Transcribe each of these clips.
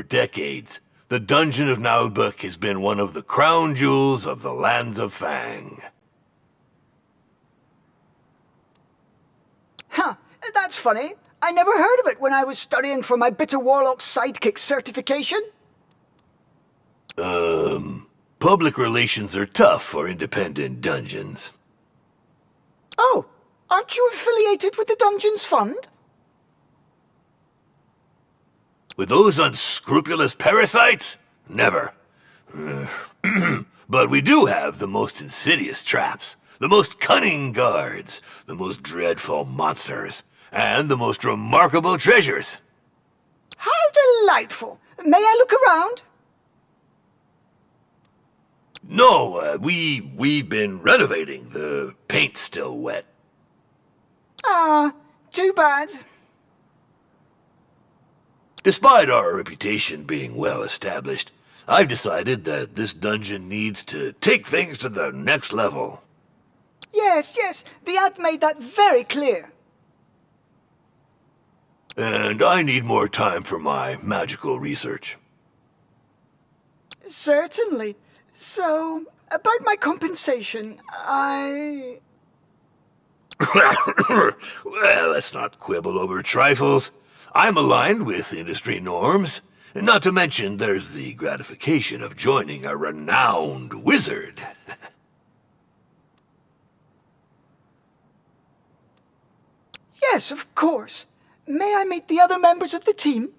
For decades, the Dungeon of Naheulbeuk has been one of the crown jewels of the lands of Fang. Huh, that's funny. I never heard of it when I was studying for my Bitter Warlock Sidekick certification. Public relations are tough for independent dungeons. Oh, aren't you affiliated with the Dungeons Fund? With those unscrupulous parasites? Never. But we do have the most insidious traps, the most cunning guards, the most dreadful monsters, and the most remarkable treasures. How delightful! May I look around? No, we've been renovating. The paint's still wet. Ah, too bad. Despite our reputation being well established, I've decided that this dungeon needs to take things to the next level. Yes, the ad made that very clear. And I need more time for my magical research. Certainly. So, about my compensation, Well, let's not quibble over trifles. I'm aligned with industry norms. Not to mention, there's the gratification of joining a renowned wizard. Yes, of course. May I meet the other members of the team?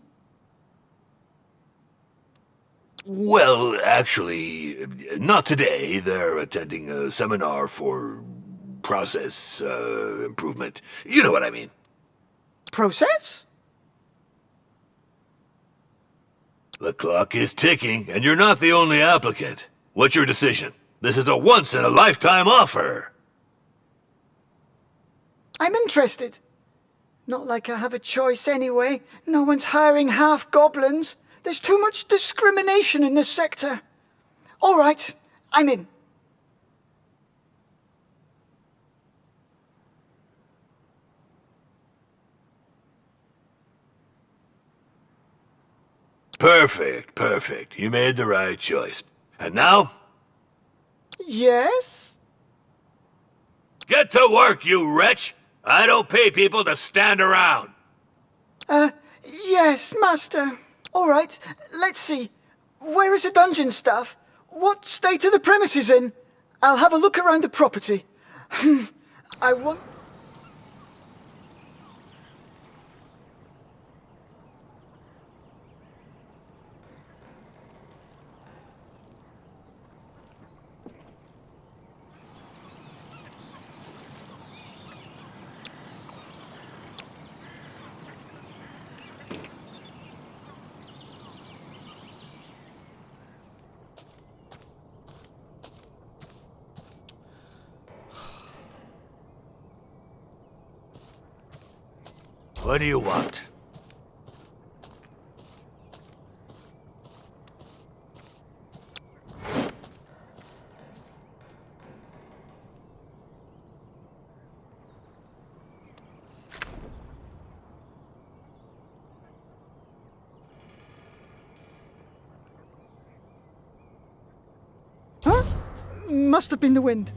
Well, actually, not today. They're attending a seminar for process improvement. You know what I mean. Process? The clock is ticking, and you're not the only applicant. What's your decision? This is a once-in-a-lifetime offer. I'm interested. Not like I have a choice anyway. No one's hiring half-goblins. There's too much discrimination in this sector. All right, I'm in. Perfect. You made the right choice. And now? Yes? Get to work, you wretch! I don't pay people to stand around. Yes, Master. All right, let's see. Where is the dungeon staff? What state are the premises in? I'll have a look around the property. I want... What do you want? Huh? Must have been the wind.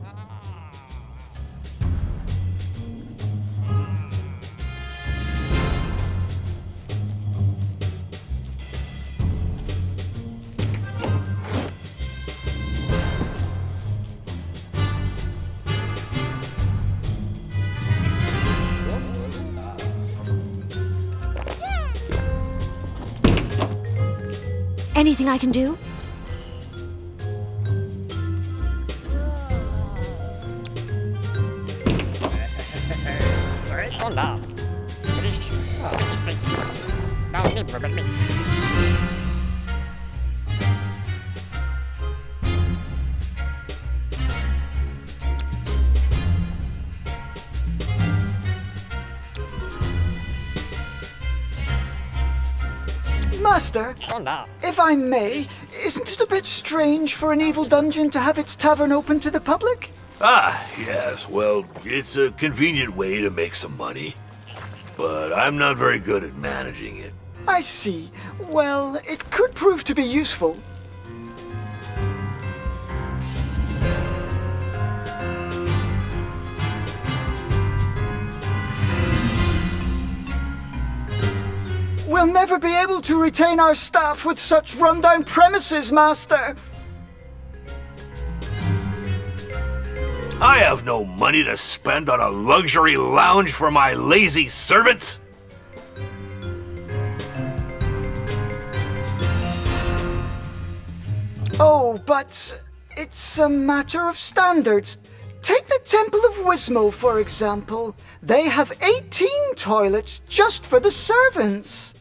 Anything I can do? Master, if I may, isn't it a bit strange for an evil dungeon to have its tavern open to the public? Ah, yes, well, it's a convenient way to make some money. But I'm not very good at managing it. I see. Well, it could prove to be useful. We'll never be able to retain our staff with such rundown premises, Master. I have no money to spend on a luxury lounge for my lazy servants. Oh, but it's a matter of standards. Take the Temple of Wismo, for example. They have 18 toilets just for the servants.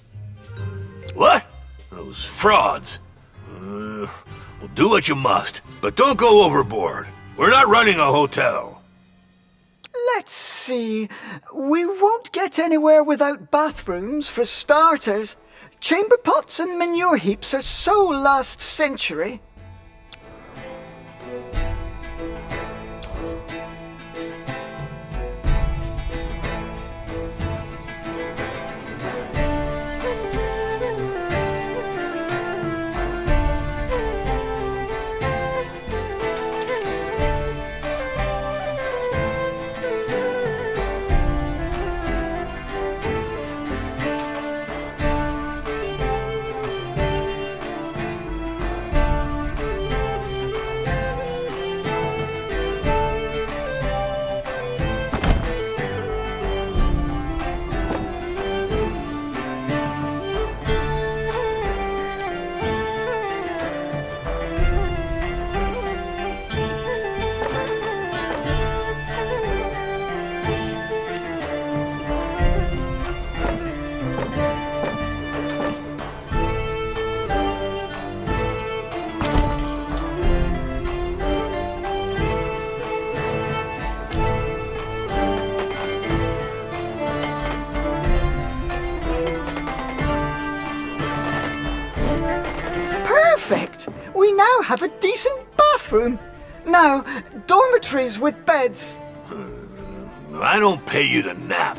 What? Those frauds. Well, do what you must, but don't go overboard. We're not running a hotel. Let's see. We won't get anywhere without bathrooms, for starters. Chamber pots and manure heaps are so last century. Perfect! We now have a decent bathroom. Now, dormitories with beds. I don't pay you to nap.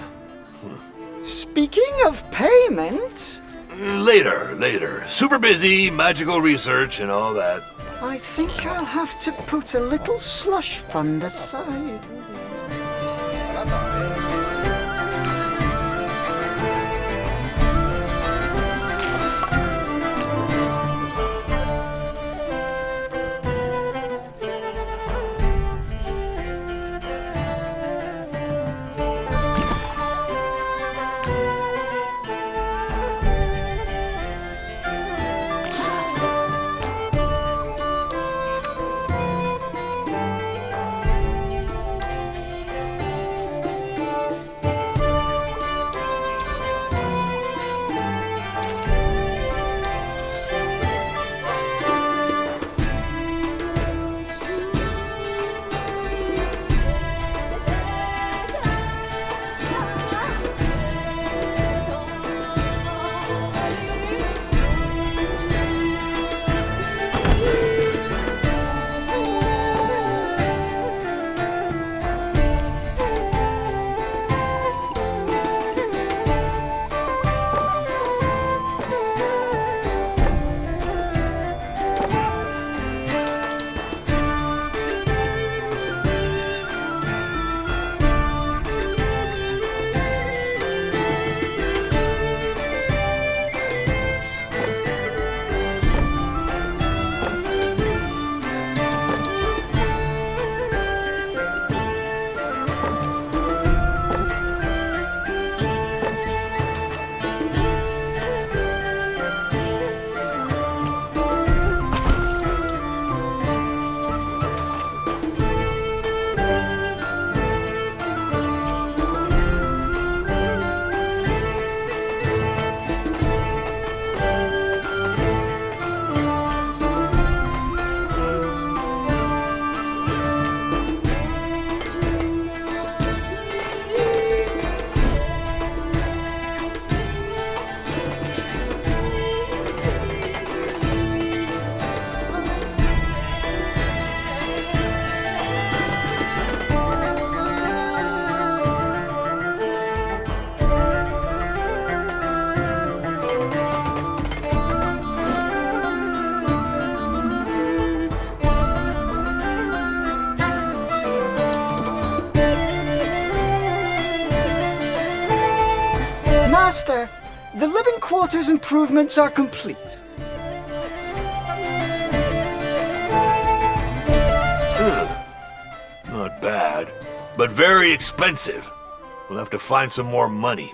Speaking of payment... Later. Super busy, magical research and all that. I think I'll have to put a little slush fund aside. Master. The living quarters improvements are complete. Not bad, but very expensive. We'll have to find some more money.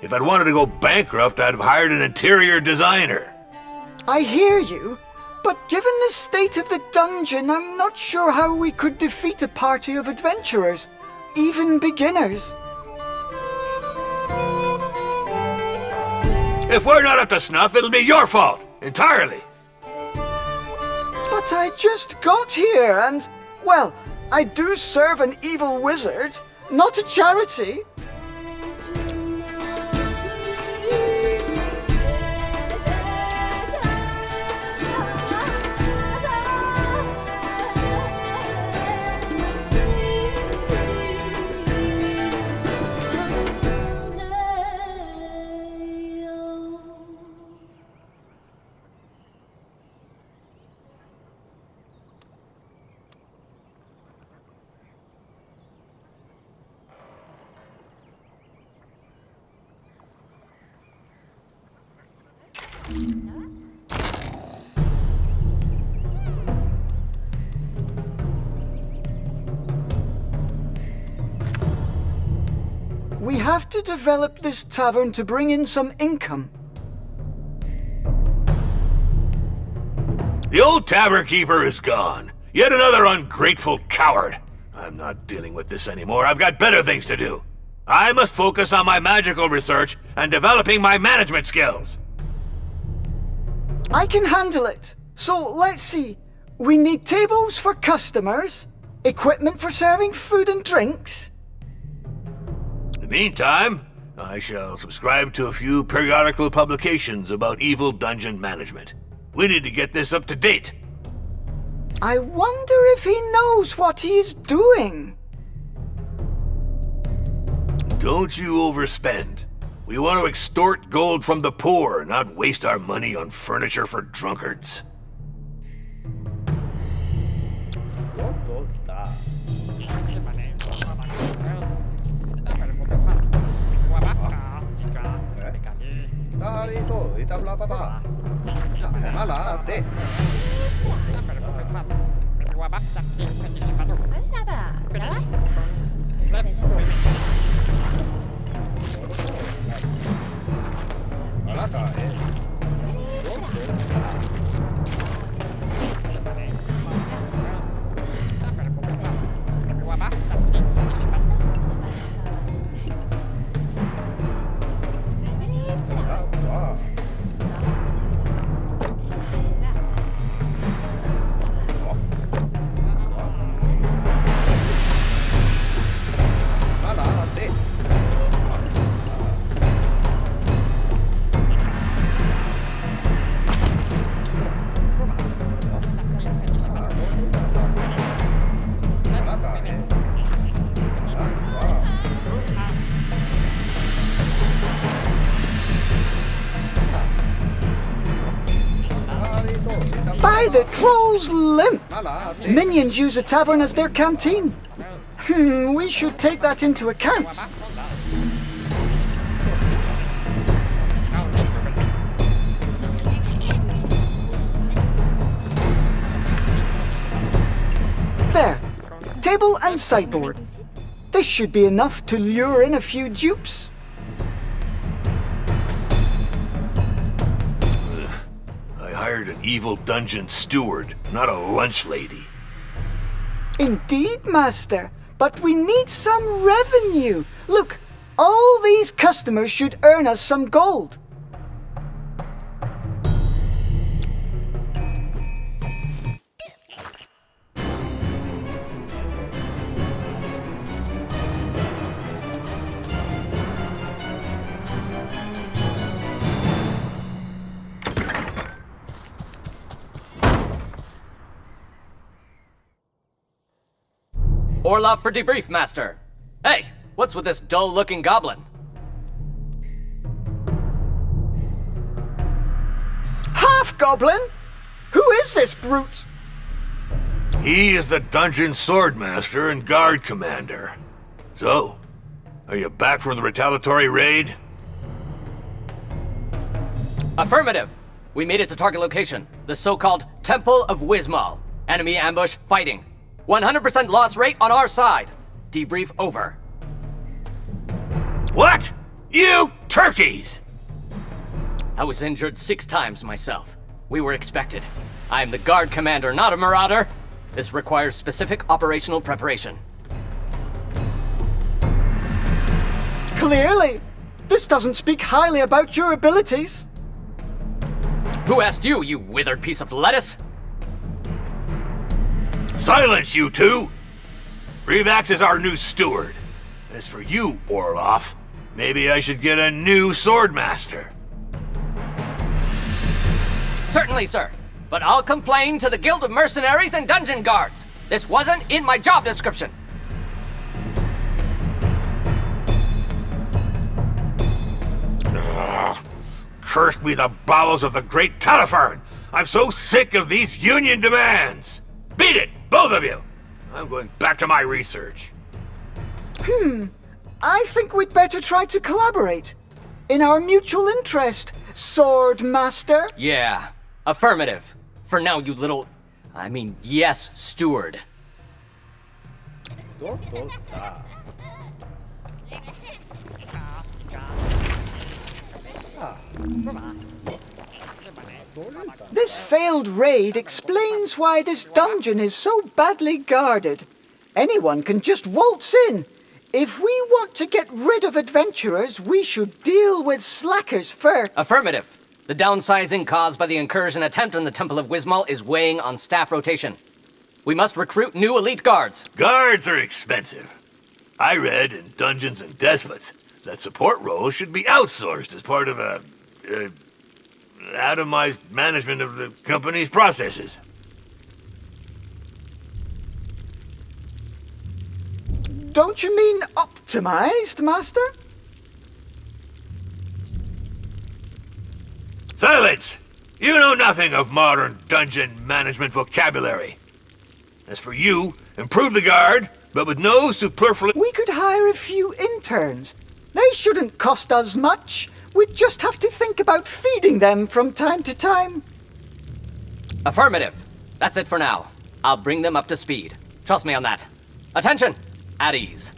If I'd wanted to go bankrupt, I'd have hired an interior designer. I hear you, but given the state of the dungeon, I'm not sure how we could defeat a party of adventurers, even beginners. If we're not up to snuff, it'll be your fault, entirely. But I just got here and, well, I do serve an evil wizard, not a charity. We have to develop this tavern to bring in some income. The old tavern keeper is gone. Yet another ungrateful coward. I'm not dealing with this anymore. I've got better things to do. I must focus on my magical research and developing my management skills. I can handle it. So let's see. We need tables for customers, equipment for serving food and drinks. In the meantime, I shall subscribe to a few periodical publications about evil dungeon management. We need to get this up to date. I wonder if he knows what he is doing. Don't you overspend. We want to extort gold from the poor, not waste our money on furniture for drunkards. By the troll's limp! Minions use a tavern as their canteen. We should take that into account. There. Table and sideboard. This should be enough to lure in a few dupes. I hired an evil dungeon steward, not a lunch lady. Indeed, Master. But we need some revenue. Look, all these customers should earn us some gold. Orlov for debrief, Master. Hey, what's with this dull-looking goblin? Half-goblin? Who is this brute? He is the dungeon swordmaster and guard commander. So, are you back from the retaliatory raid? Affirmative. We made it to target location, the so-called Temple of Wismo. Enemy ambush fighting. 100% loss rate on our side. Debrief over. What? You turkeys! I was injured 6 times myself. We were expected. I am the guard commander, not a marauder. This requires specific operational preparation. Clearly, this doesn't speak highly about your abilities. Who asked you, you withered piece of lettuce? Silence, you two! Revax is our new steward. As for you, Orloff, maybe I should get a new swordmaster. Certainly, sir. But I'll complain to the Guild of Mercenaries and Dungeon Guards. This wasn't in my job description. Ugh. Cursed be the bowels of the great Talifern! I'm so sick of these union demands! Beat it, both of you! I'm going back to my research. I think we'd better try to collaborate. In our mutual interest, Sword Master. Yeah, affirmative. For now, you little... yes, steward. This failed raid explains why this dungeon is so badly guarded. Anyone can just waltz in. If we want to get rid of adventurers, we should deal with slackers first. Affirmative. The downsizing caused by the incursion attempt on the Temple of Wismal is weighing on staff rotation. We must recruit new elite guards. Guards are expensive. I read in Dungeons and Despots that support roles should be outsourced as part of a atomized management of the company's processes. Don't you mean optimized, Master? Silence! You know nothing of modern dungeon management vocabulary. As for you, improve the guard, but with no superfluous... We could hire a few interns. They shouldn't cost us much. We'd just have to think about feeding them from time to time. Affirmative. That's it for now. I'll bring them up to speed. Trust me on that. Attention! At ease.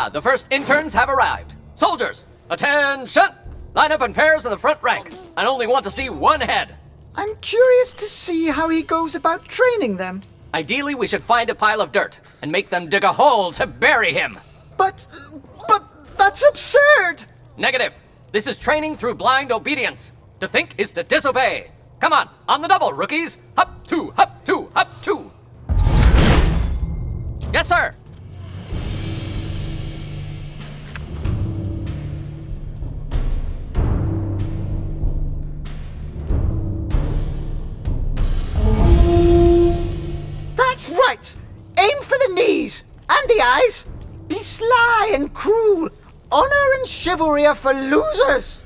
The first interns have arrived. Soldiers, attention! Line up in pairs in the front rank. I only want to see one head. I'm curious to see how he goes about training them. Ideally, we should find a pile of dirt and make them dig a hole to bury him. But that's absurd! Negative. This is training through blind obedience. To think is to disobey. Come on the double, rookies. Hop two, hop two, hop two. Yes, sir. That's right! Aim for the knees and the eyes. Be sly and cruel. Honor and chivalry are for losers.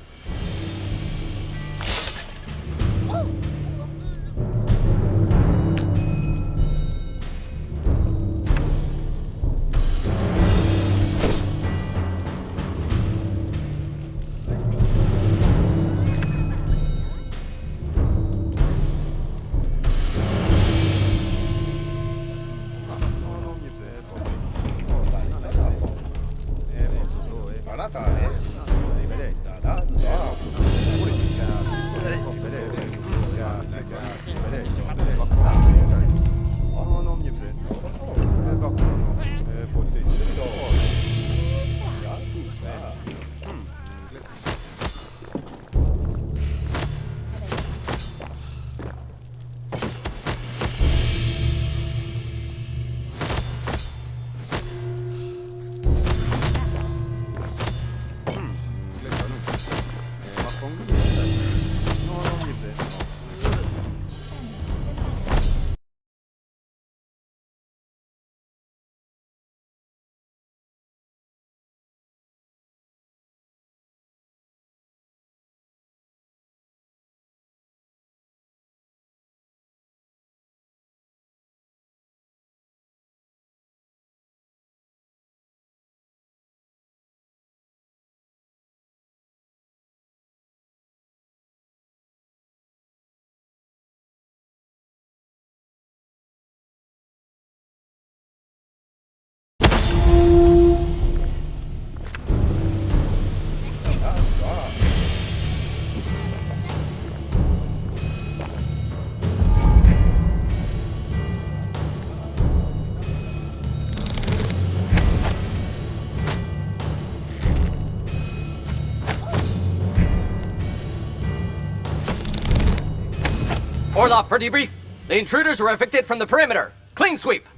Orloff for debrief. The intruders were evicted from the perimeter. Clean sweep.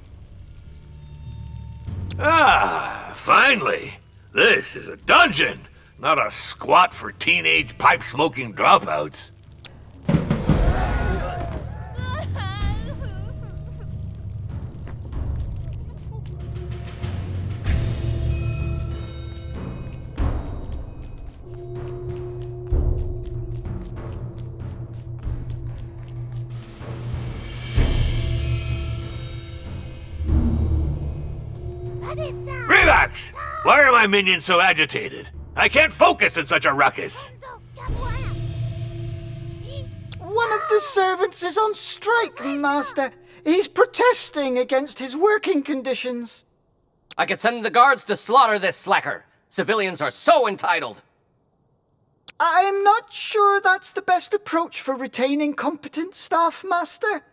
Ah, finally. This is a dungeon, not a squat for teenage pipe-smoking dropouts. Relax! Why are my minions so agitated? I can't focus in such a ruckus. One of the servants is on strike, Master. He's protesting against his working conditions. I could send the guards to slaughter this slacker. Civilians are so entitled. I'm not sure that's the best approach for retaining competent staff, Master.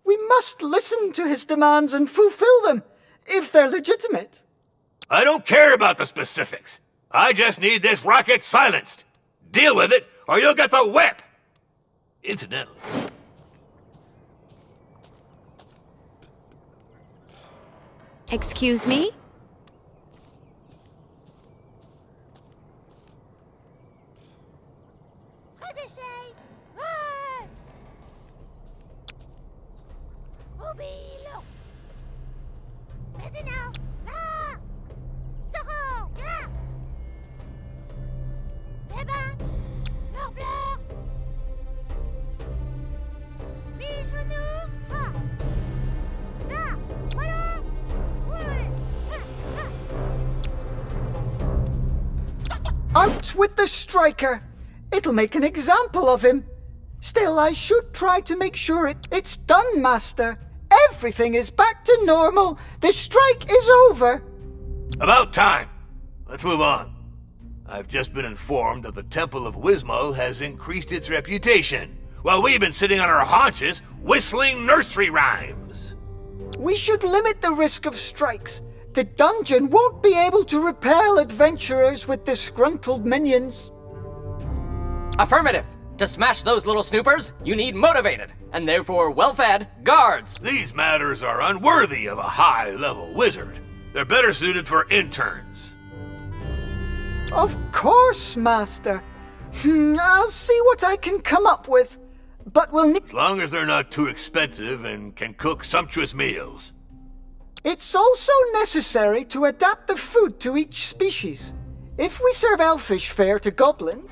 We must listen to his demands and fulfill them, if they're legitimate. I don't care about the specifics. I just need this rocket silenced. Deal with it, or you'll get the whip. Incidentally. Excuse me? Out with the striker! It'll make an example of him. Still, I should try to make sure it's done, Master. Everything is back to normal. The strike is over. About time. let's move on. I've just been informed that the Temple of Wismal has increased its reputation, while we've been sitting on our haunches whistling nursery rhymes. We should limit the risk of strikes. The dungeon won't be able to repel adventurers with disgruntled minions. Affirmative. To smash those little snoopers, you need motivated, and therefore well-fed, guards. These matters are unworthy of a high-level wizard. They're better suited for interns. Of course, Master. I'll see what I can come up with. But we'll need... As long as they're not too expensive and can cook sumptuous meals. It's also necessary to adapt the food to each species. If we serve elfish fare to goblins...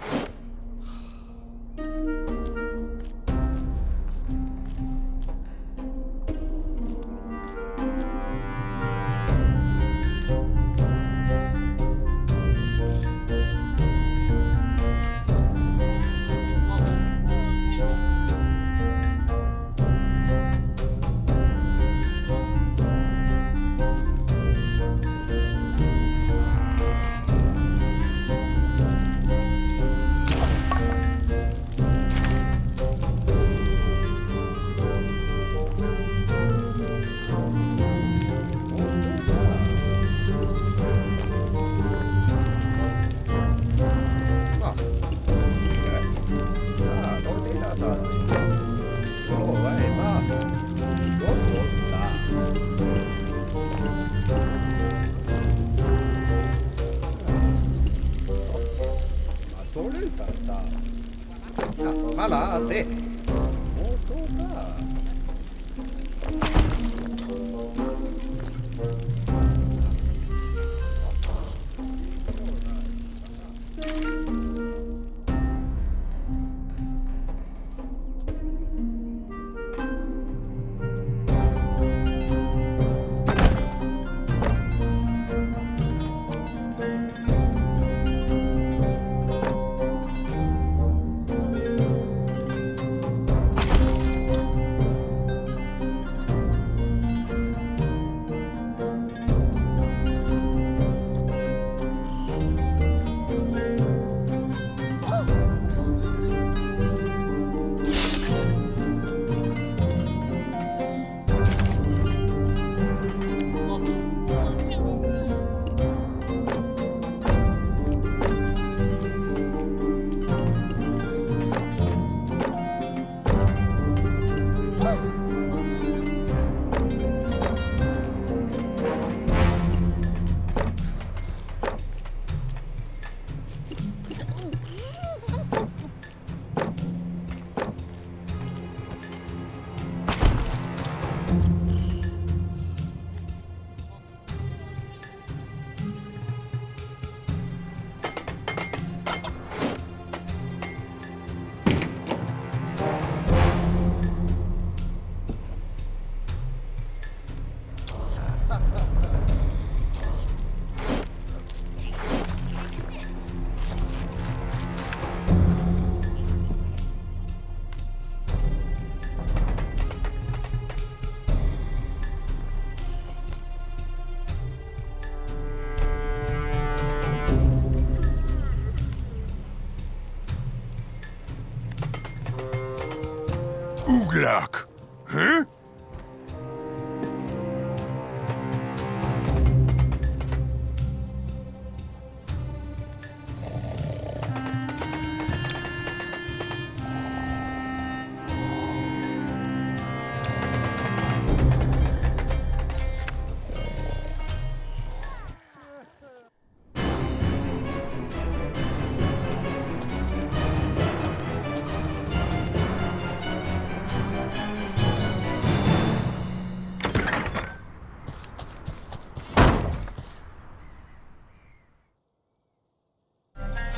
Угляк. Huh?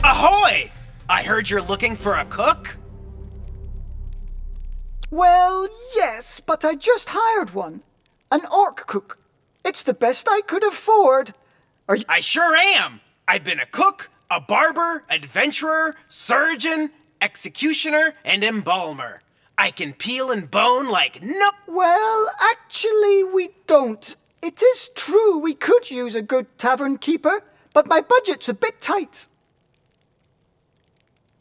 Ahoy! I heard you're looking for a cook? Well, yes, but I just hired one. An orc cook. It's the best I could afford. Are you... I sure am! I've been a cook, a barber, adventurer, surgeon, executioner, and embalmer. I can peel and bone like no... Well, actually, we don't. It is true we could use a good tavern keeper, but my budget's a bit tight.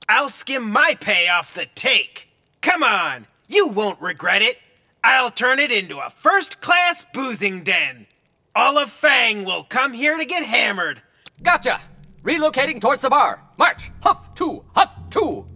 I'll skim my pay off the take. Come on, you won't regret it. I'll turn it into a first-class boozing den. All of Fang will come here to get hammered. Gotcha! Relocating towards the bar. March! Huff two! Huff two!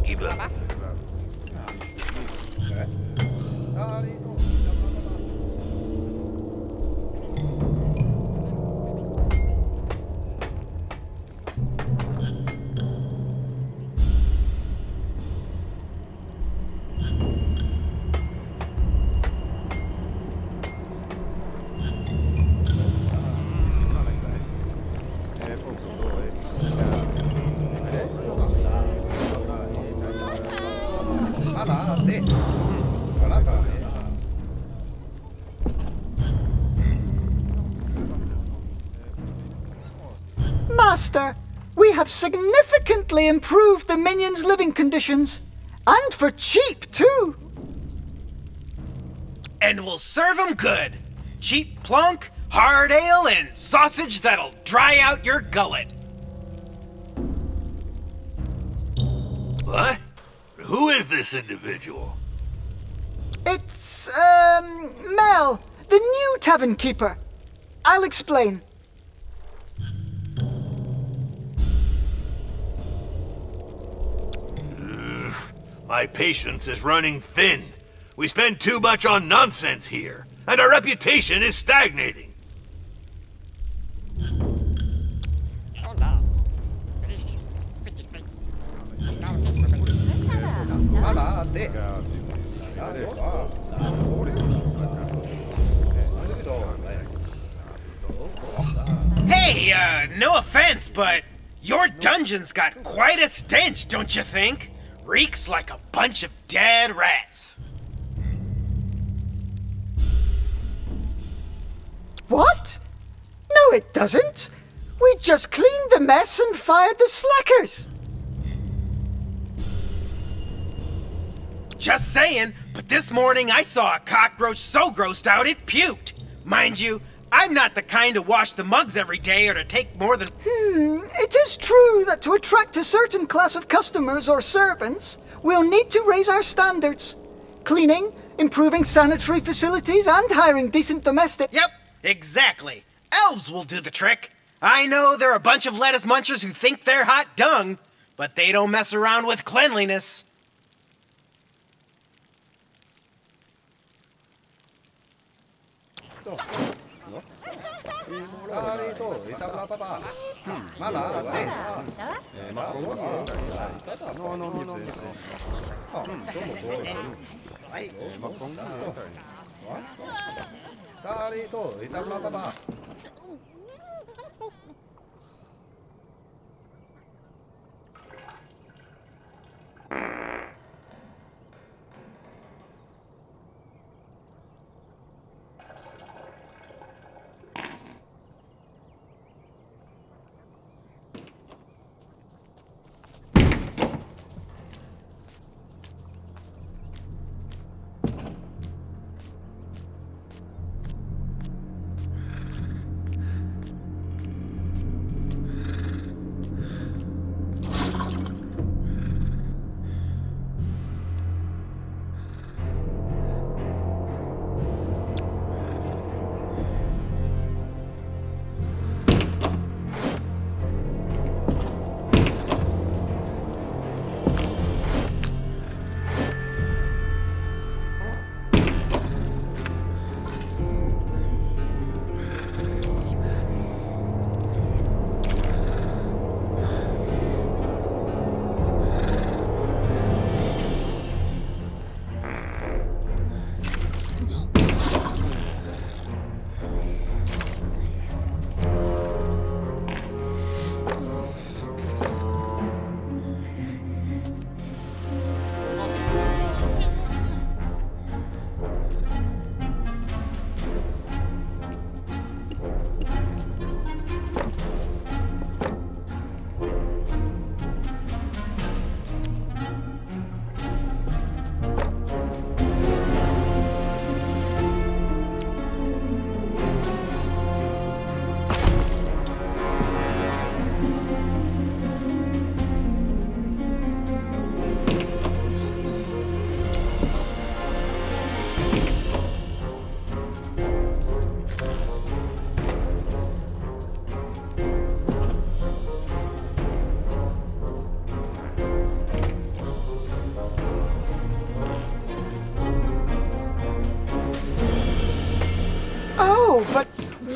Keep up. Master, we have significantly improved the minions' living conditions. And for cheap, too. And we'll serve 'em good. Cheap plunk, hard ale, and sausage that'll dry out your gullet. What? Who is this individual? It's, Mel, the new tavern keeper. I'll explain. My patience is running thin. We spend too much on nonsense here, and our reputation is stagnating. Hey, no offense, but your dungeon's got quite a stench, don't you think? Reeks like a bunch of dead rats. What? No, it doesn't. We just cleaned the mess and fired the slackers. Just saying, but this morning I saw a cockroach so grossed out it puked. Mind you, I'm not the kind to wash the mugs every day or to take more than... It is true that to attract a certain class of customers or servants, we'll need to raise our standards. Cleaning, improving sanitary facilities, and hiring decent domestics. Yep, exactly. Elves will do the trick. I know they're a bunch of lettuce munchers who think they're hot dung, but they don't mess around with cleanliness.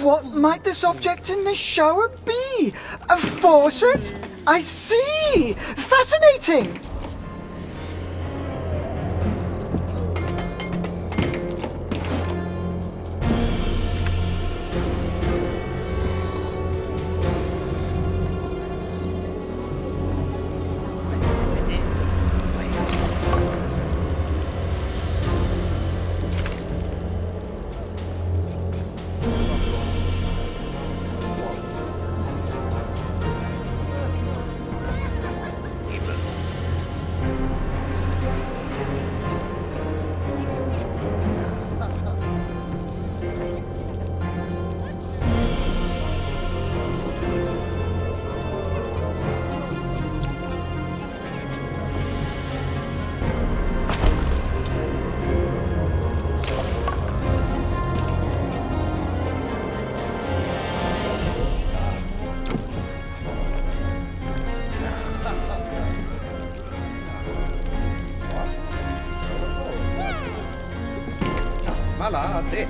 What might this object in the shower be? A faucet? I see! Fascinating! Malate.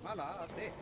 Malate.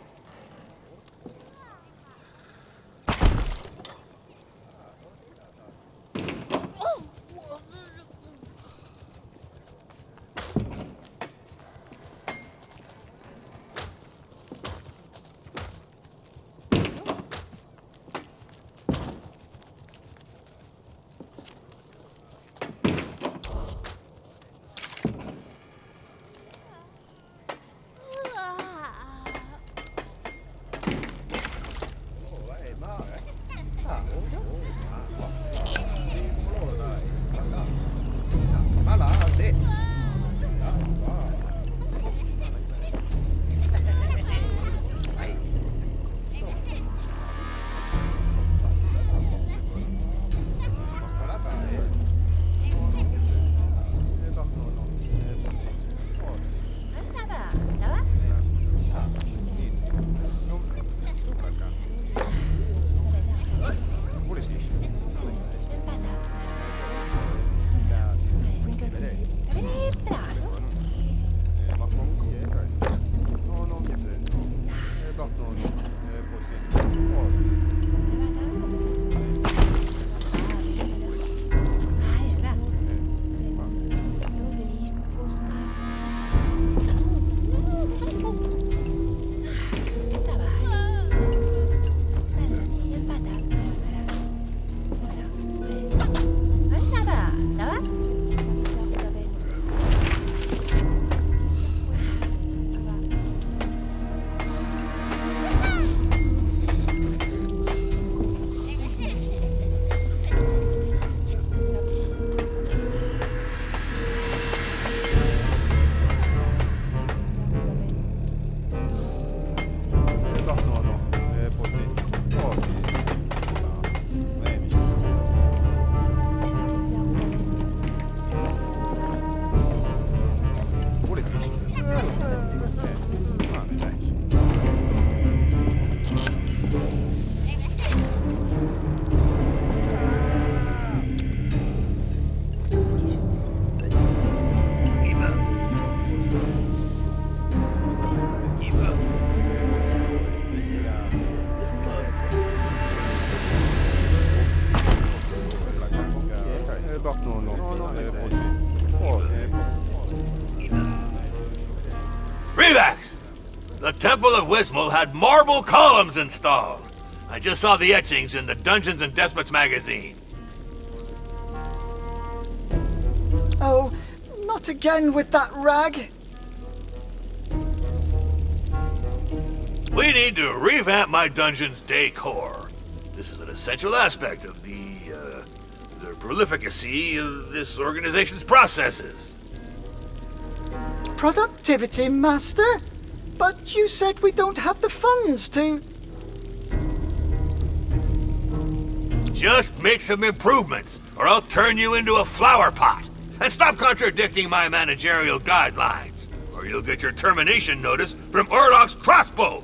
The Temple of Wismal had marble columns installed. I just saw the etchings in the Dungeons and Despots magazine. Oh, not again with that rag. We need to revamp my dungeon's decor. This is an essential aspect of the prolificacy of this organization's processes. Productivity, Master? But you said we don't have the funds to... Just make some improvements, or I'll turn you into a flower pot. And stop contradicting my managerial guidelines, or you'll get your termination notice from Orloff's crossbow.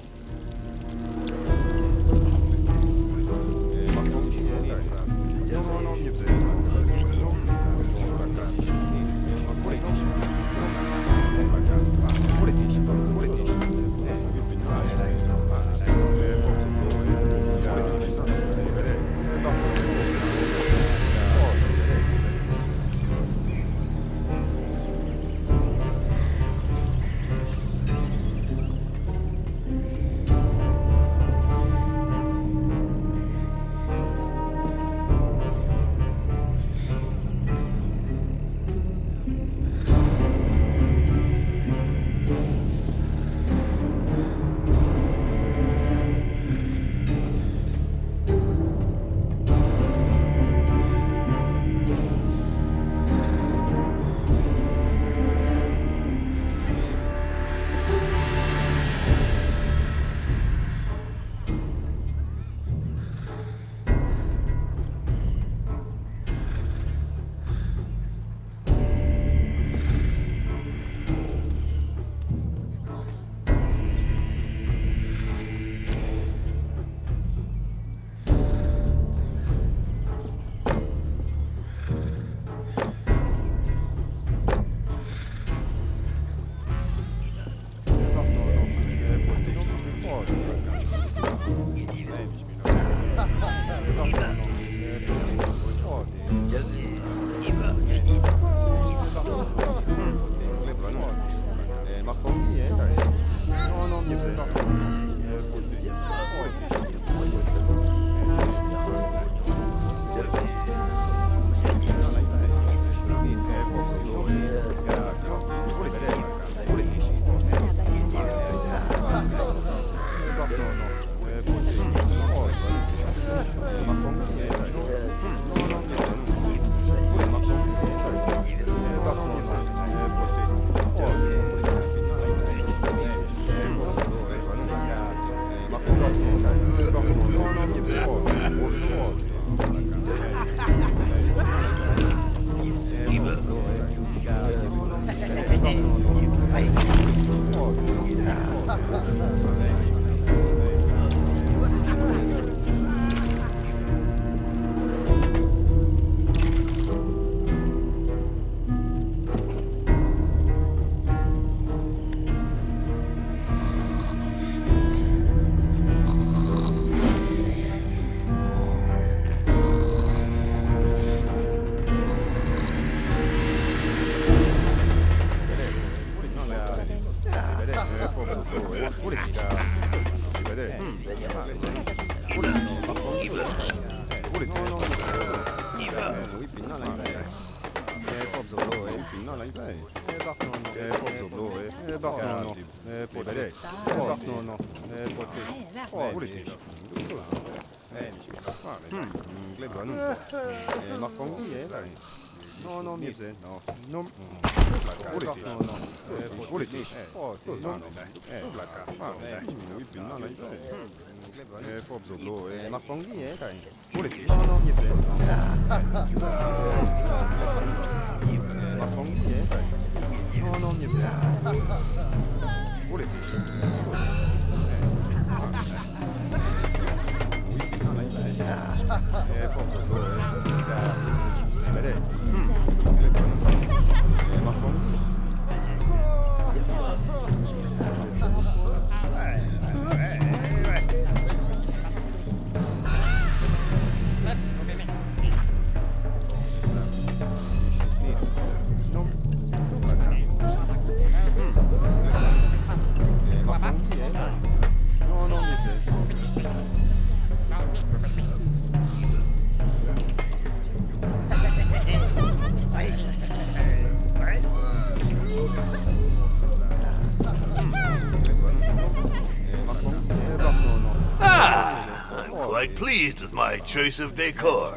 pleased with my choice of decor.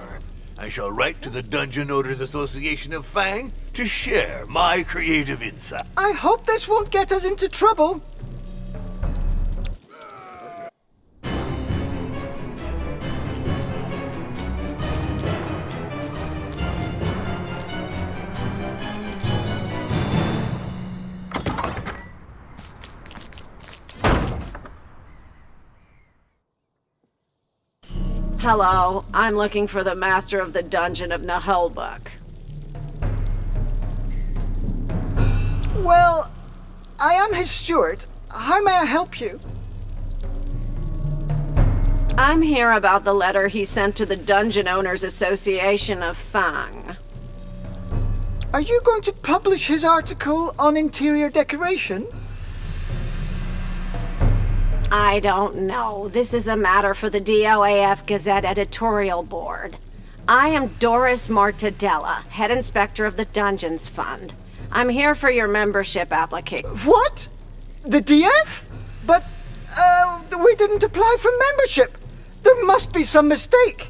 I shall write to the Dungeon Owners Association of Fang to share my creative insight. I hope this won't get us into trouble. Hello, I'm looking for the master of the Dungeon of Naheulbeuk. Well, I am his steward. How may I help you? I'm here about the letter he sent to the Dungeon Owners Association of Fang. Are you going to publish his article on interior decoration? I don't know. This is a matter for the DOAF Gazette editorial board. I am Doris Mortadella, head inspector of the Dungeons Fund. I'm here for your membership application. What? The DF? But, we didn't apply for membership. There must be some mistake.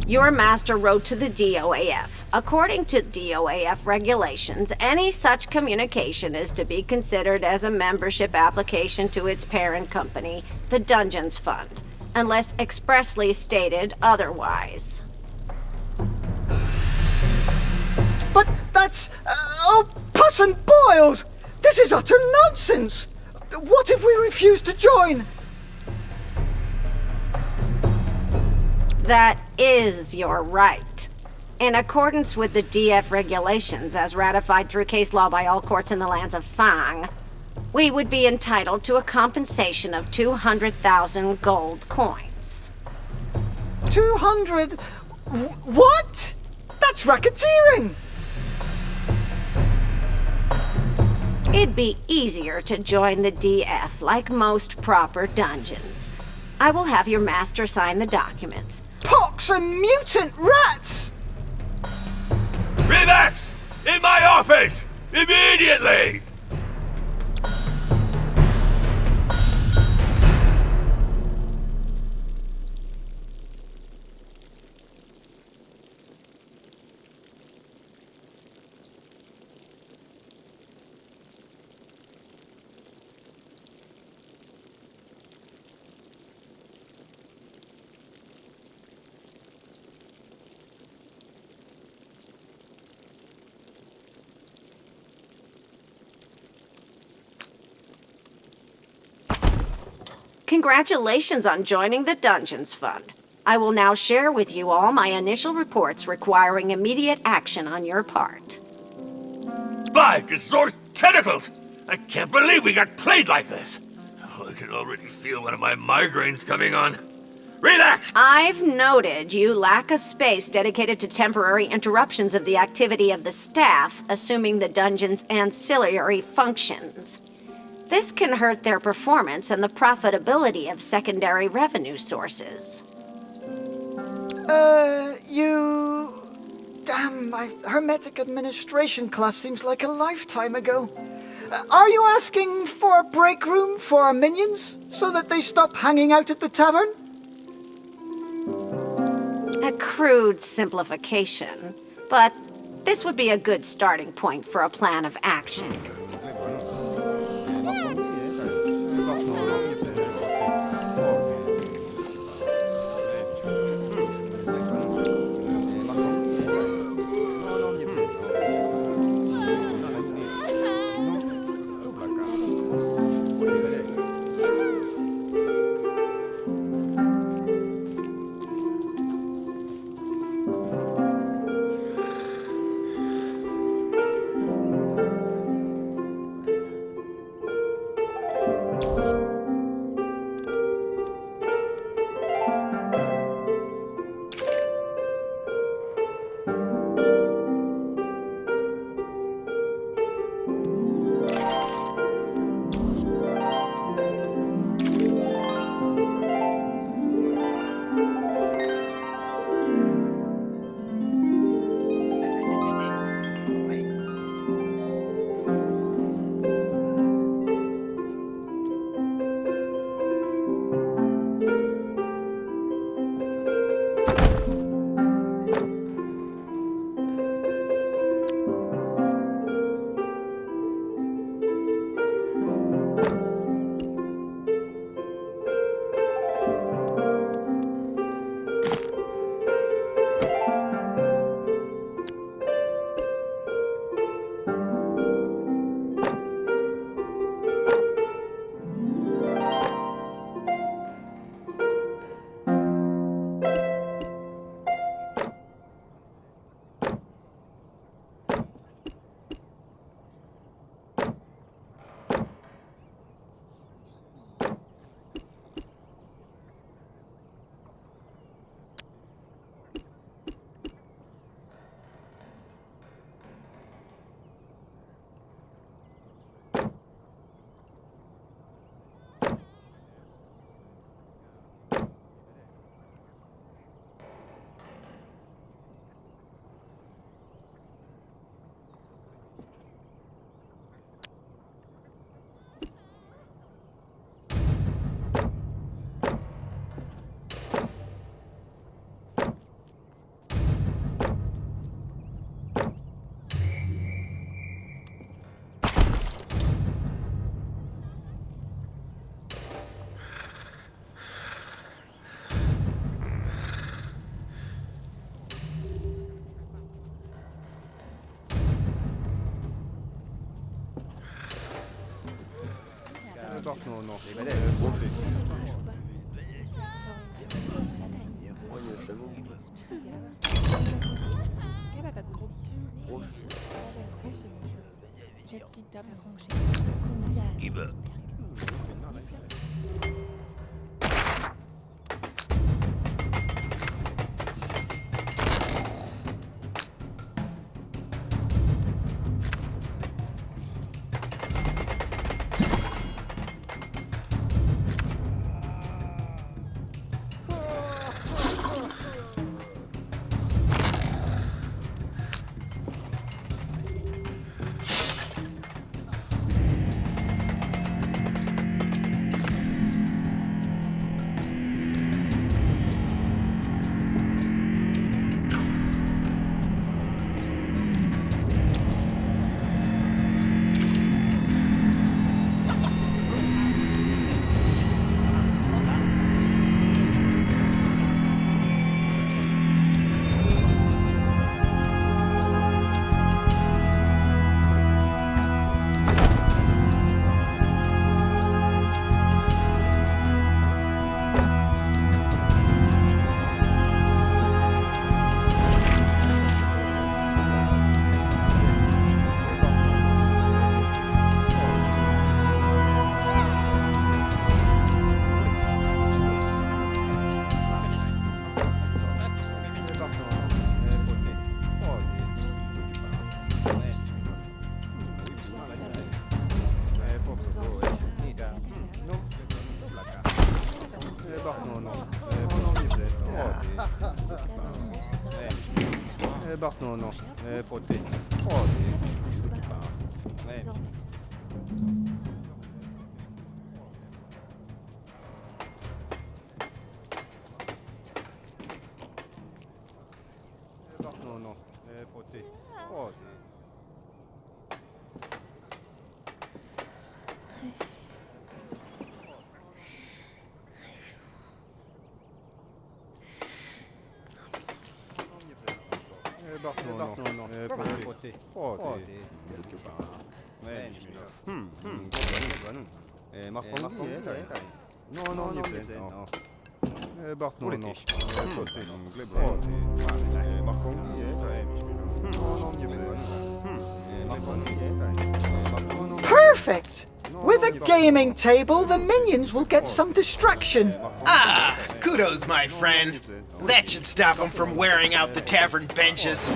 Your master wrote to the DOAF. According to DOAF regulations, any such communication is to be considered as a membership application to its parent company, the Dungeons Fund, unless expressly stated otherwise. But that's... oh, pus and boils! This is utter nonsense! What if we refuse to join? That is your right. In accordance with the DF regulations as ratified through case law by all courts in the lands of Fang, we would be entitled to a compensation of 200,000 gold coins. 200... What? That's racketeering! It'd be easier to join the DF like most proper dungeons. I will have your master sign the documents. Pox and mutant rats! Relax! In my office! Immediately! Congratulations on joining the Dungeons Fund. I will now share with you all my initial reports requiring immediate action on your part. By Gazor's tentacles! I can't believe we got played like this! Oh, I can already feel one of my migraines coming on. Relax! I've noted you lack a space dedicated to temporary interruptions of the activity of the staff, assuming the dungeon's ancillary functions. This can hurt their performance and the profitability of secondary revenue sources. Damn, my Hermetic Administration class seems like a lifetime ago. Are you asking for a break room for our minions, so that they stop hanging out at the tavern? A crude simplification, but this would be a good starting point for a plan of action. Perfect! With a gaming table, the minions will get some distraction. Ah, kudos, my friend. That should stop them from wearing out the tavern benches.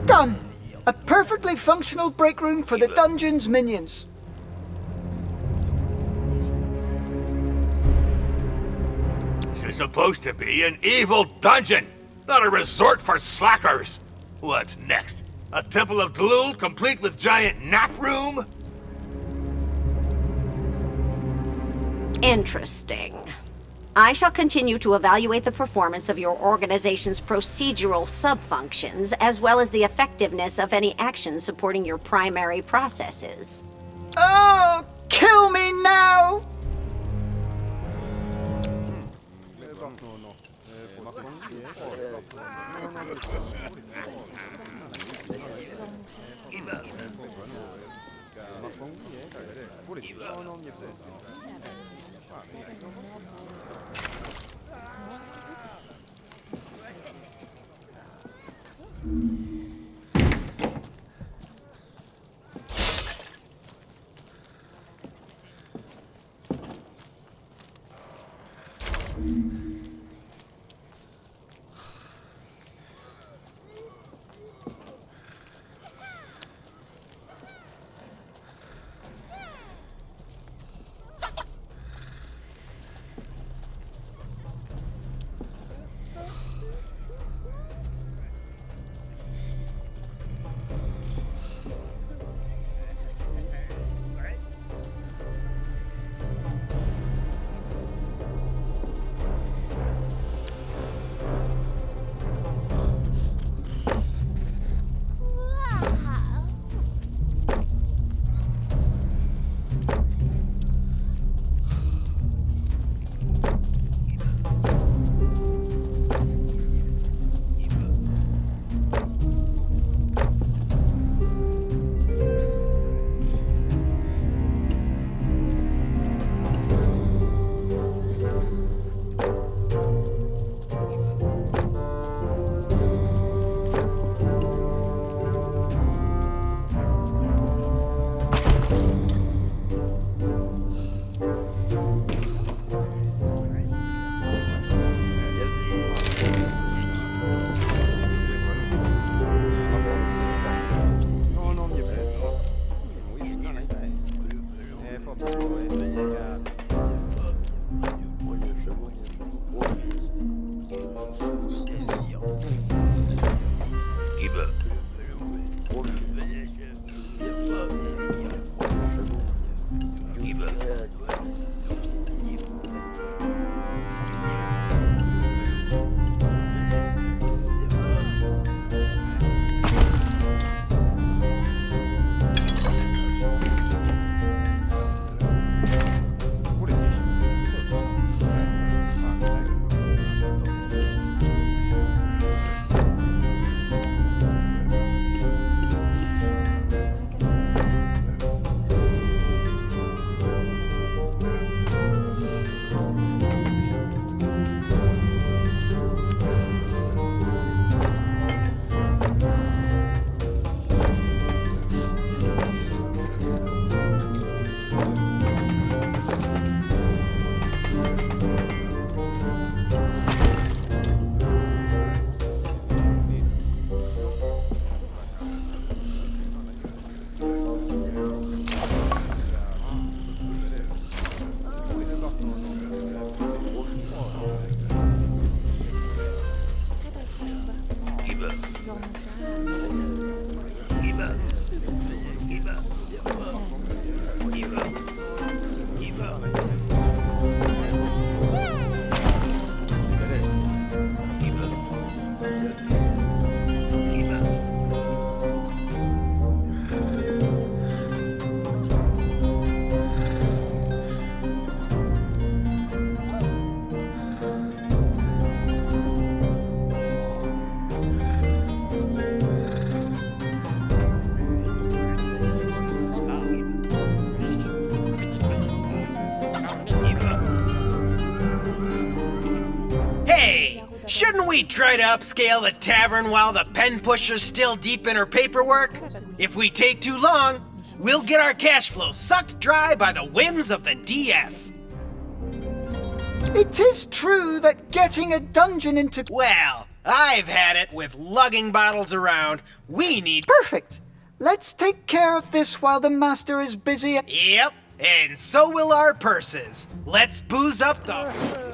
Done! A perfectly functional break room for the dungeon's minions. This is supposed to be an evil dungeon, not a resort for slackers. What's next? A temple of Dlul complete with giant nap room? Interesting. I shall continue to evaluate the performance of your organization's procedural sub-functions, as well as the effectiveness of any actions supporting your primary processes. Oh, kill me now! Shouldn't we try to upscale the tavern while the pen pusher's still deep in her paperwork? If we take too long, we'll get our cash flow sucked dry by the whims of the DF. It is true that getting a dungeon into... Well, I've had it with lugging bottles around. We need... Perfect. Let's take care of this while the master is busy. Yep, and so will our purses. Let's booze up the...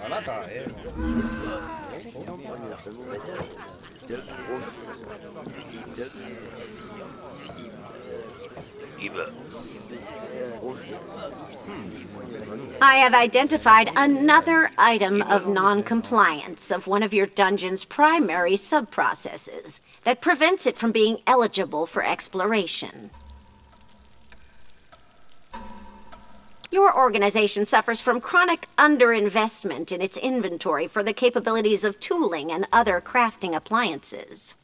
Malata, eh. I have identified another item of non-compliance of one of your dungeon's primary sub-processes that prevents it from being eligible for exploration. Your organization suffers from chronic underinvestment in its inventory for the capabilities of tooling and other crafting appliances.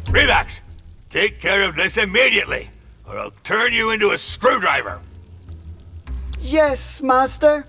Revax, take care of this immediately, or I'll turn you into a screwdriver. Yes, Master.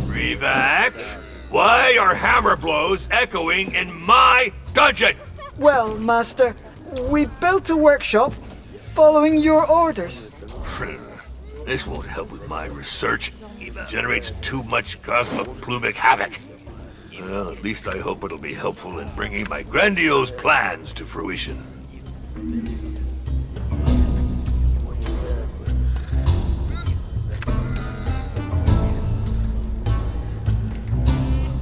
Revax, why are hammer blows echoing in my dungeon? Well, Master, we built a workshop following your orders. This won't help with my research. It generates too much cosmoplumic havoc. Well, at least I hope it'll be helpful in bringing my grandiose plans to fruition.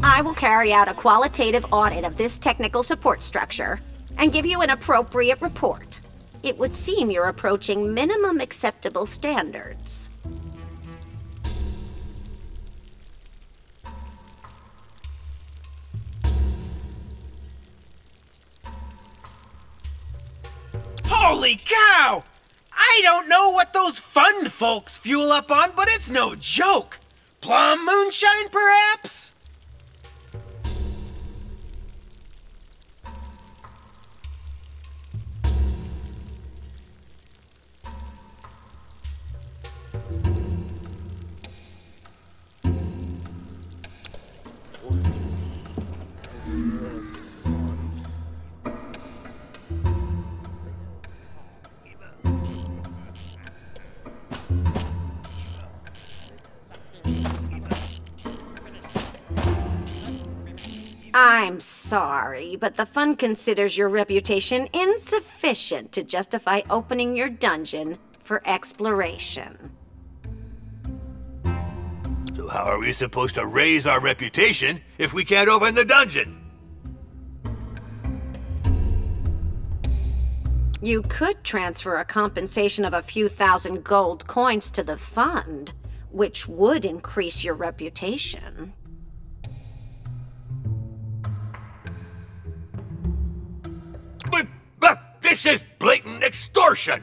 I will carry out a qualitative audit of this technical support structure and give you an appropriate report. It would seem you're approaching minimum acceptable standards. Holy cow! I don't know what those fund folks fuel up on, but it's no joke. Plum moonshine, perhaps? I'm sorry, but the fund considers your reputation insufficient to justify opening your dungeon for exploration. So how are we supposed to raise our reputation if we can't open the dungeon? You could transfer a compensation of a few thousand gold coins to the fund, which would increase your reputation. But this is blatant extortion!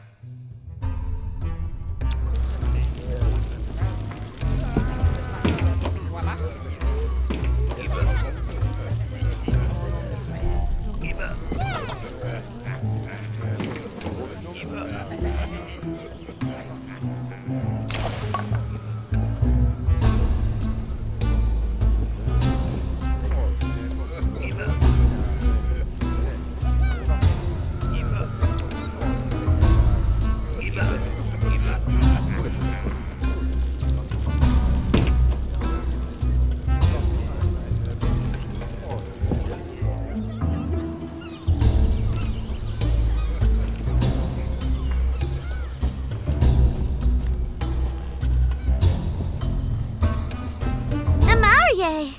Yay.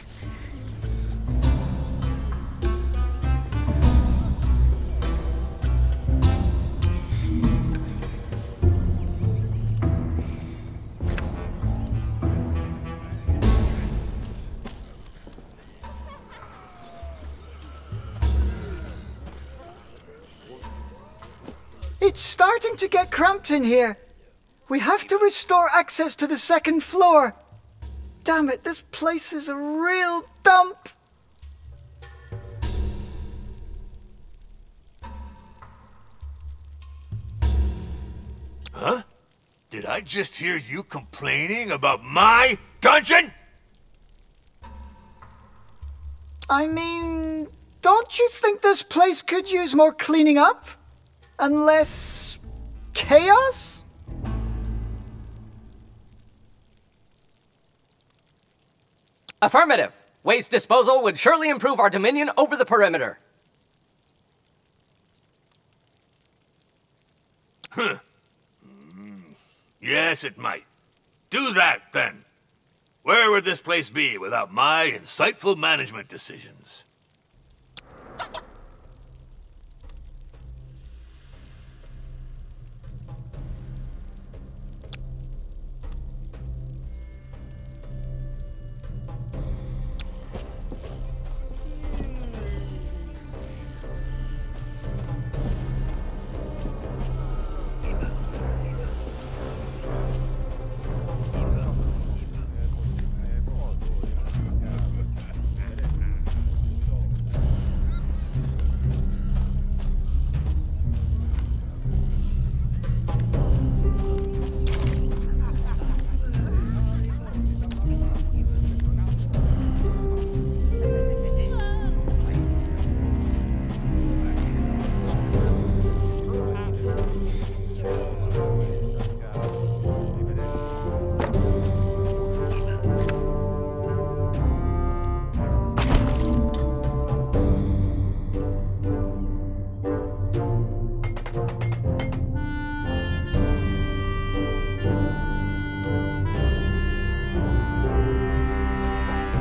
It's starting to get cramped in here. We have to restore access to the second floor. Damn it, this place is a real dump. Huh? Did I just hear you complaining about my dungeon? I mean, don't you think this place could use more cleaning up? And less chaos? Affirmative. Waste disposal would surely improve our dominion over the perimeter. Huh. Yes, it might. Do that, then. Where would this place be without my insightful management decisions?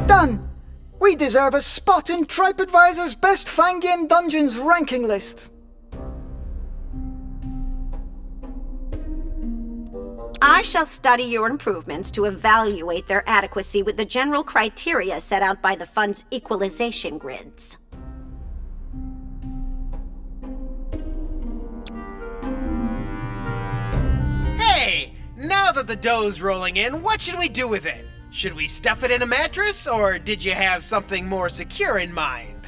Done! We deserve a spot in TripAdvisor's Best Fang-Yin Dungeons ranking list. I shall study your improvements to evaluate their adequacy with the general criteria set out by the fund's equalization grids. Hey! Now that the dough's rolling in, what should we do with it? Should we stuff it in a mattress, or did you have something more secure in mind?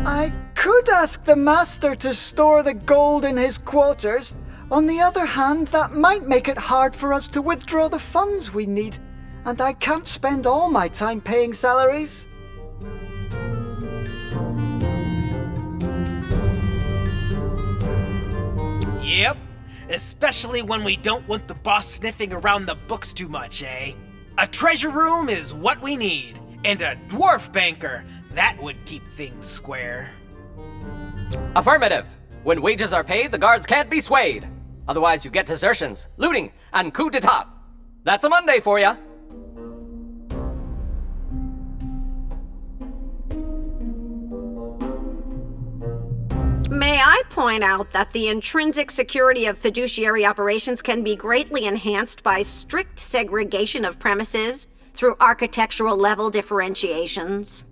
I could ask the master to store the gold in his quarters. On the other hand, that might make it hard for us to withdraw the funds we need. And I can't spend all my time paying salaries. Yep. Especially when we don't want the boss sniffing around the books too much, eh? A treasure room is what we need. And a dwarf banker. That would keep things square. Affirmative. When wages are paid, the guards can't be swayed. Otherwise, you get desertions, looting, and coup d'etat. That's a Monday for ya. May I point out that the intrinsic security of fiduciary operations can be greatly enhanced by strict segregation of premises through architectural level differentiations.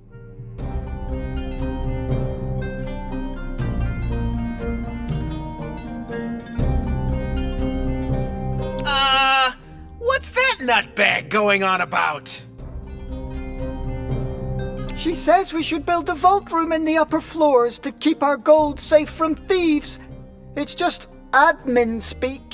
that nutbag going on about? She says we should build a vault room in the upper floors to keep our gold safe from thieves. It's just admin speak.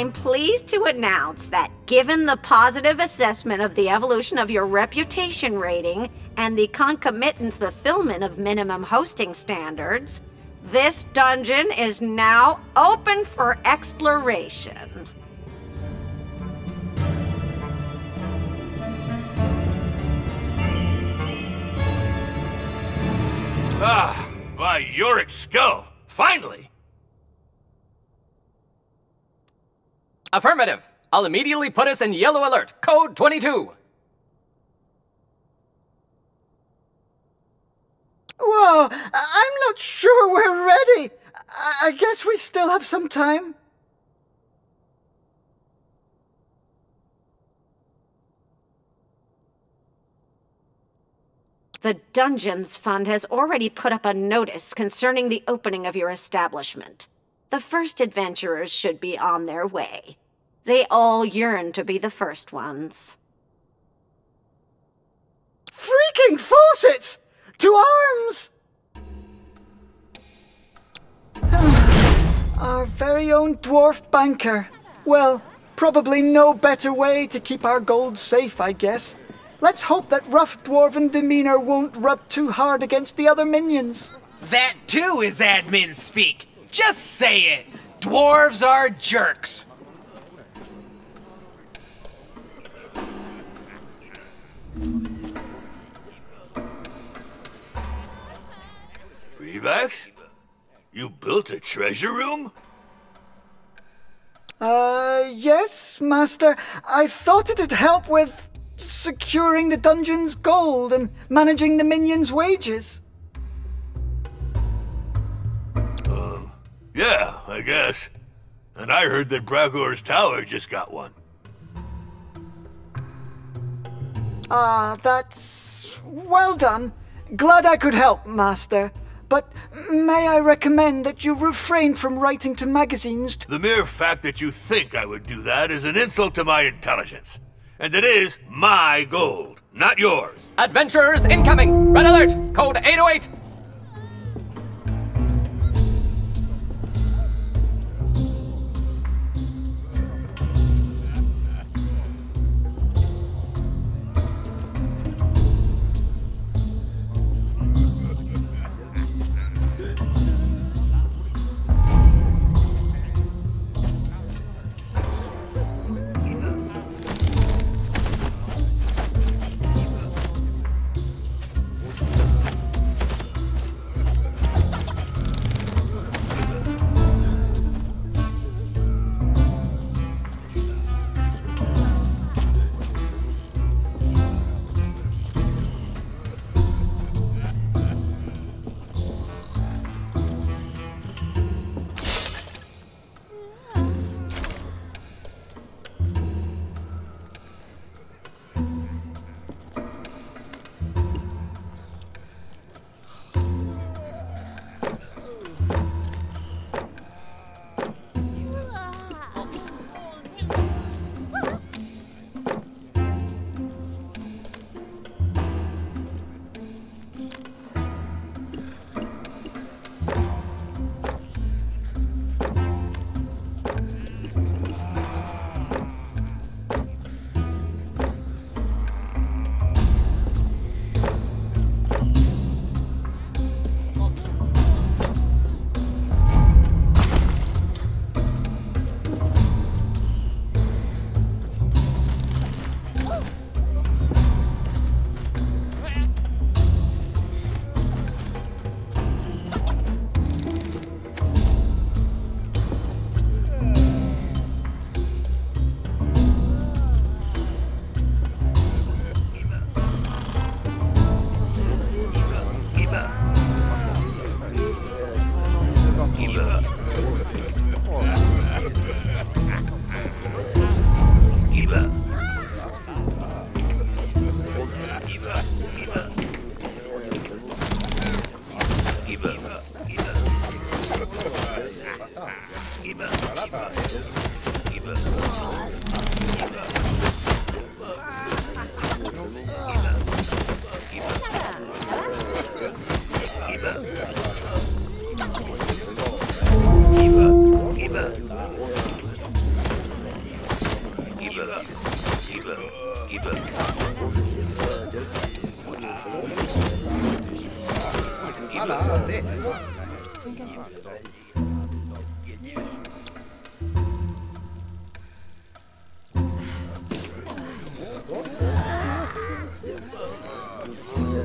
I'm pleased to announce that given the positive assessment of the evolution of your reputation rating and the concomitant fulfillment of minimum hosting standards, this dungeon is now open for exploration. Ah, by Yorick's skull! Finally! Affirmative. I'll immediately put us in yellow alert. Code 22. Whoa, I'm not sure we're ready. I guess we still have some time. The Dungeons Fund has already put up a notice concerning the opening of your establishment. The first adventurers should be on their way. They all yearn to be the first ones. Freaking faucets! To arms! Our very own dwarf banker. Well, probably no better way to keep our gold safe, I guess. Let's hope that rough dwarven demeanor won't rub too hard against the other minions. That too is admin speak. Just say it. Dwarves are jerks. Revax? You built a treasure room? Yes, Master. I thought it'd help with securing the dungeon's gold and managing the minions' wages. Yeah, I guess. And I heard that Bragor's tower just got one. That's well done. Glad I could help, Master. But may I recommend that you refrain from writing to magazines The mere fact that you think I would do that is an insult to my intelligence. And it is my gold, not yours. Adventurers incoming. Red alert. Code 808.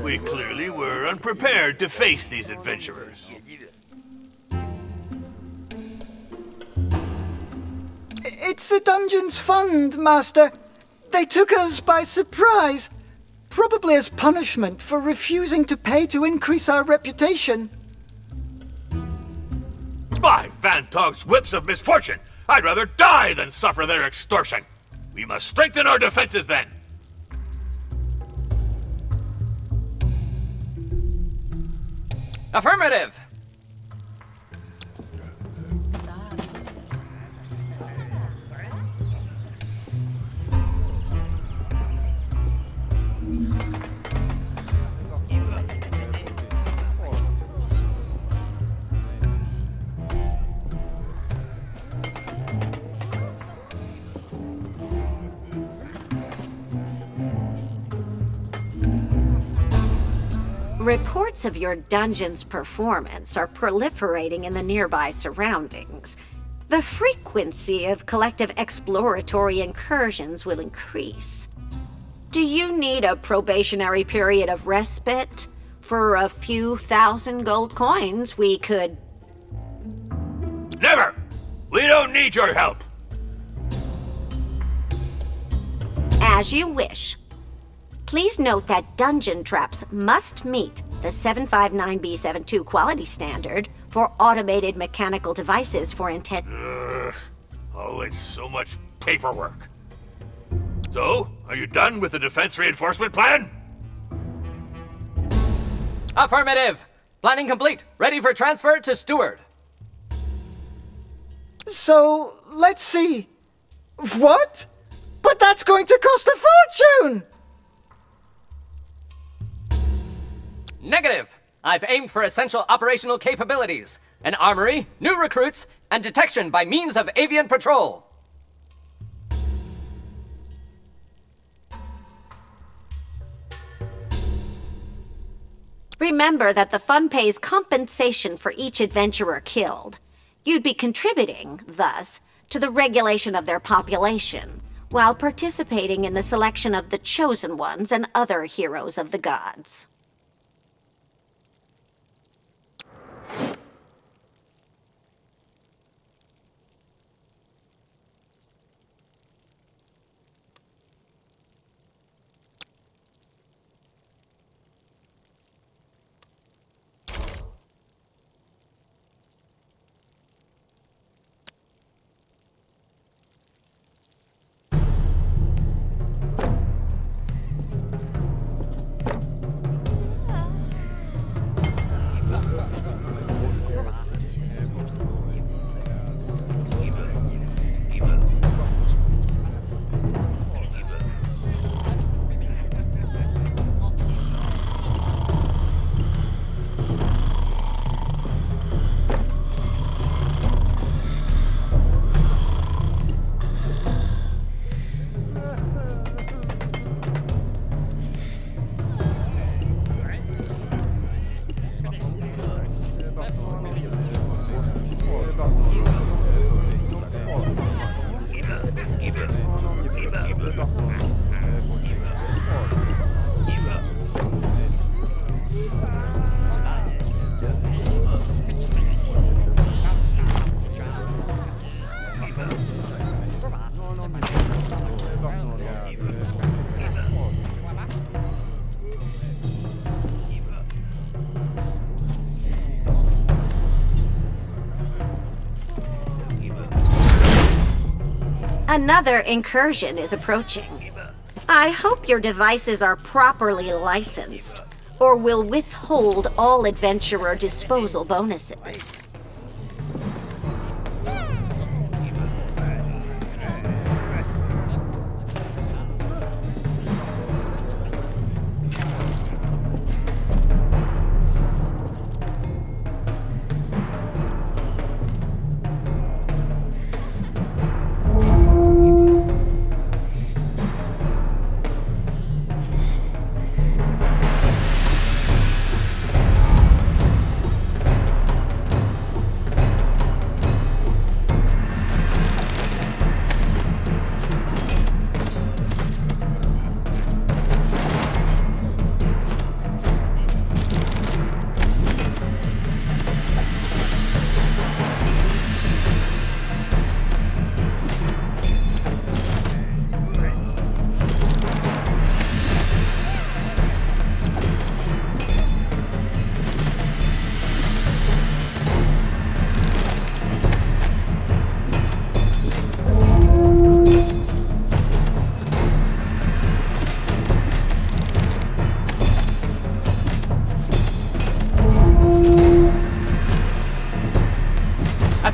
We clearly were unprepared to face these adventurers. It's the Dungeon's fund, Master. They took us by surprise. Probably as punishment for refusing to pay to increase our reputation. By Van Tog's whips of misfortune! I'd rather die than suffer their extortion! We must strengthen our defenses then! Affirmative! Reports of your dungeon's performance are proliferating in the nearby surroundings. The frequency of collective exploratory incursions will increase. Do you need a probationary period of respite? For a few thousand gold coins, we could... Never! We don't need your help! As you wish. Please note that dungeon traps must meet the 759B72 quality standard for automated mechanical devices for intent. Oh, it's so much paperwork. So, are you done with the defense reinforcement plan? Affirmative! Planning complete. Ready for transfer to Steward. So, let's see. What? But that's going to cost a fortune! Negative! I've aimed for essential operational capabilities. An armory, new recruits, and detection by means of avian patrol. Remember that the fund pays compensation for each adventurer killed. You'd be contributing, thus, to the regulation of their population, while participating in the selection of the chosen ones and other heroes of the gods. Another incursion is approaching. I hope your devices are properly licensed, or will withhold all adventurer disposal bonuses.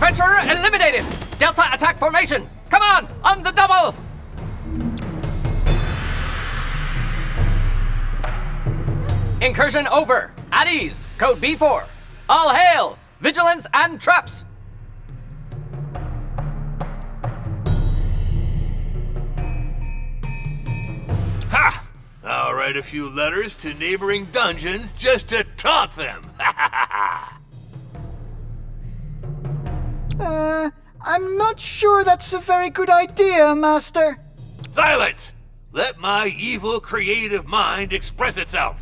Adventurer eliminated! Delta attack formation! Come on the double! Incursion over. At ease. Code B4. All hail! Vigilance and traps! Ha! I'll write a few letters to neighboring dungeons just to taunt them. I'm not sure that's a very good idea, Master. Silence! Let my evil creative mind express itself.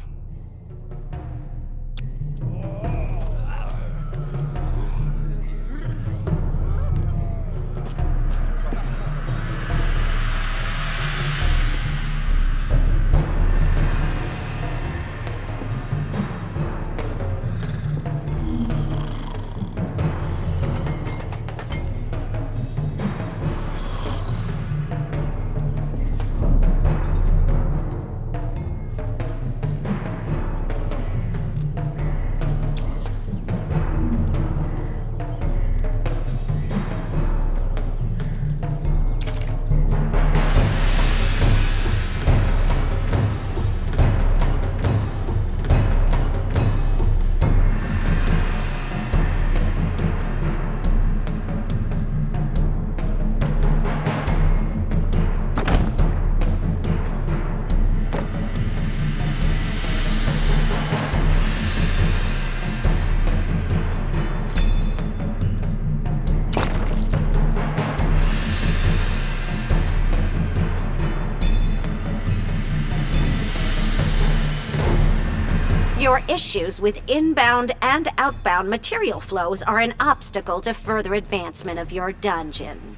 Your issues with inbound and outbound material flows are an obstacle to further advancement of your dungeon.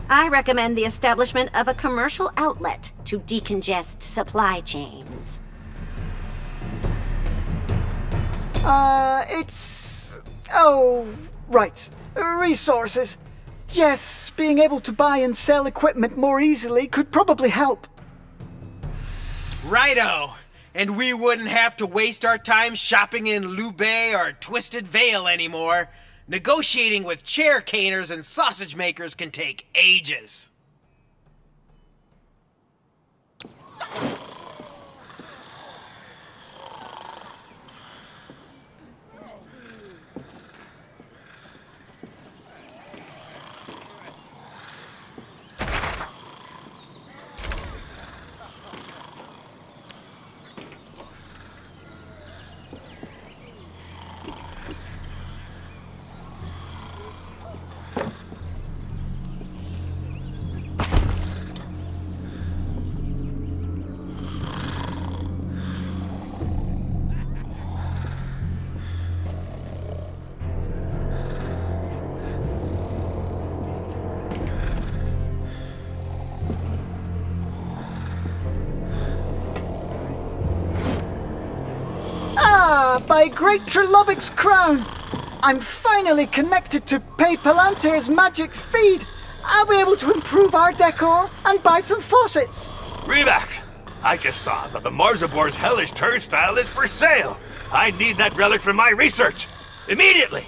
I recommend the establishment of a commercial outlet to decongest supply chains. Oh, right. Resources. Yes, being able to buy and sell equipment more easily could probably help. Righto! And we wouldn't have to waste our time shopping in Lubei or Twisted Vale anymore. Negotiating with chair caners and sausage makers can take ages. By Great Trilobic's crown! I'm finally connected to Pei Palantir's magic feed! I'll be able to improve our decor and buy some faucets! Reback! I just saw that the Marzabor's hellish turnstile is for sale! I need that relic for my research! Immediately!